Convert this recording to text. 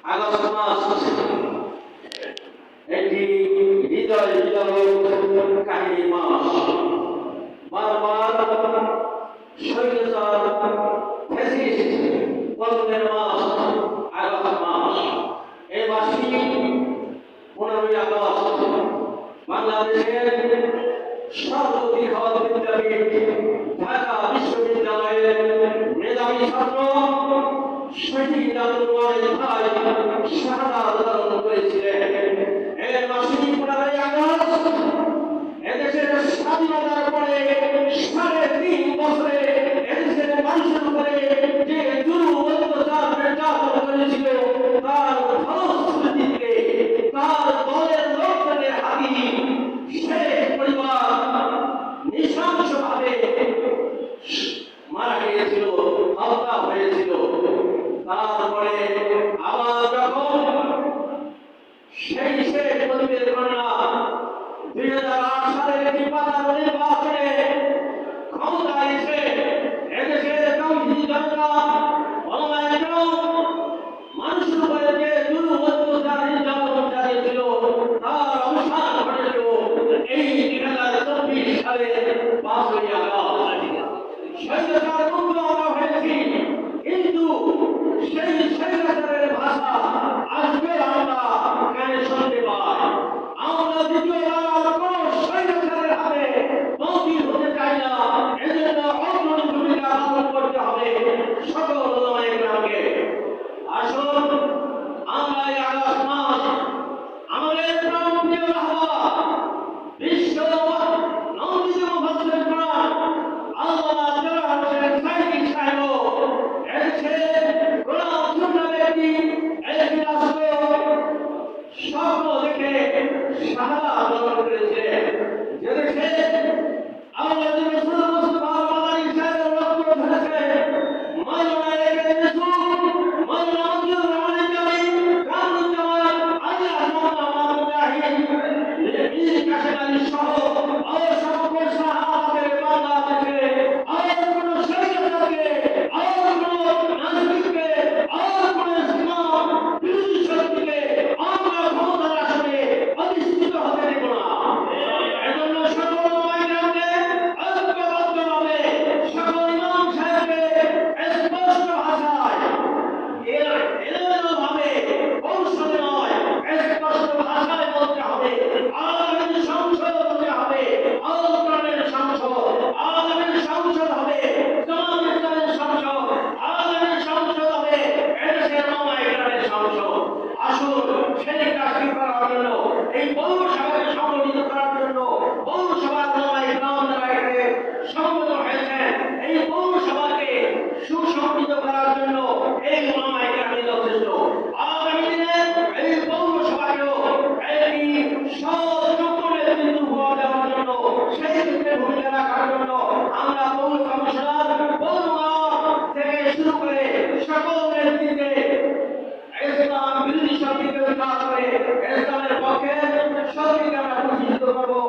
August মাস একটি হৃদয় বিদারক কাহিনী মাস। বারবার স্বৈরাচার ফ্যাসিস্ট পতনের মাস আগস্ট মাস। এই মাসটি 15ই আগস্ট বাংলাদেশের সর্ববৃহৎ বিদ্যাপীঠ ঢাকা বিশ্ববিদ্যালয়ের মেধাবী ছাত্র শহীদ আব্দুল ওয়াহিদ ভাই শাহাদাত বরণ করেছিলেন। এই মাসটি 15ই আগস্ট এদেশের স্বাধীনতার পরে 3.5 বছরে এদেশের মানুষের উপরে যে জুলুম অত্যাচার নির্যাতন করেছিল তার ফলশ্রুতিতে তার দলের লোকজনের হাতে শেখ পরিবার নৃশংসভাবে মারা গিয়েছিল, হত্যা হয়েছিল। তারপরে আবার যখন সেই শেখ মুজিবের কন্যা 2008 সালের একটি পাতানো নির্বাচনে ক্ষমতায় এসে এদেশের তৌহিদি জনতা ওলামায়ে কেরাম মানুষের উপরে যে জুলুম অত্যাচার নির্যাতন চালিয়েছিল তার অবসান ঘটেছিল এই 2024 সালের 5ই আগস্ট। স্বৈরাচার মুক্ত আমরা হয়েছি, কিন্তু সেই স্বৈরাচারের ভাষা আজকে আমরা কানে শুনতে পাই। আমরা দ্বিতীয়বার কোন স্বৈরাচারের হাতে বন্দী হতে চাই না। এজন্য অগ্রণী ভূমিকা পালন করতে হবে সকল ওলামায়ে কেরামকে। আসুন আমরা এই আগস্ট মাস আমাদের প্রাণপ্রিয় রাহবার বিশ্ব নন্দিত মুফাসসির কোরআন আল্লামা দেওয়ান হোসেন সাইদি সাহেব এদেশের কোরআন সুন্নাহ ব্যক্তি একটি রাষ্ট্র স্বপ্ন দেখে শাহাদাত বরণ করেছিলেন। যে দেশে আল্লাহ রাসূল মুস্তাফা মাদানী সাহেবের রক্ত ঝরেছে, মাওলানা একে রাসূল মাওলানা মজিদুর রহমান জামি কামরুজ্জামান আলী আহমদ মাহমুদ মুজাহিদ মীর কাসেম আলী সহ অসংখ্য সাহাবাদের বাংলাদেশে আর কোন শরীয়তকে আর কোন নাস্তিককে আর কোন ইসলাম বিরোধী শক্তিকে আমরা ক্ষমতার আসনে অধিষ্ঠিত হতে দেব না। এজন্য সকল ওলামায়ে ঐক্যবদ্ধভাবে সকল ইমাম সাহেবকে স্পষ্ট ভাষায় এলোমেলোভাবে কৌশলে নয় স্পষ্ট ভাষায় বলতে হবে। আলামিন সংসদ হতে হবে, আল-কোরআনের সংসদ। আলামিন সংসদ হবে জামাত ইসলামের সংসদ। আলামিন সংসদ হবে এদেশের ওলামায়ে কেরামের সংসদ। আসুন সেই কাজটি করার জন্য, এই পৌরসভাকে সংগঠিত করার জন্য পৌরসভার ওলামায়ে কেরাম যারা এখানে সমবেত হয়েছেন, এই পৌরসভাকে সুসংগঠিত করার জন্য এই ওলামায়ে কেরামই যথেষ্ট। আগামী দিনে এই পৌরসভাকেও একটি সযোগ্য নেতৃত্ব উপহার দেওয়ার জন্য, সেই ক্ষেত্রে ভূমিকা রাখার জন্য আমরা পৌর কমিশনার, পৌর মেয়র থেকে শুরু করে সকল নেতৃত্বে ইসলাম বিরোধী শক্তিকে উৎখাত করে ইসলামের পক্ষে শক্তিকে আমরা প্রতিষ্ঠিত করবো।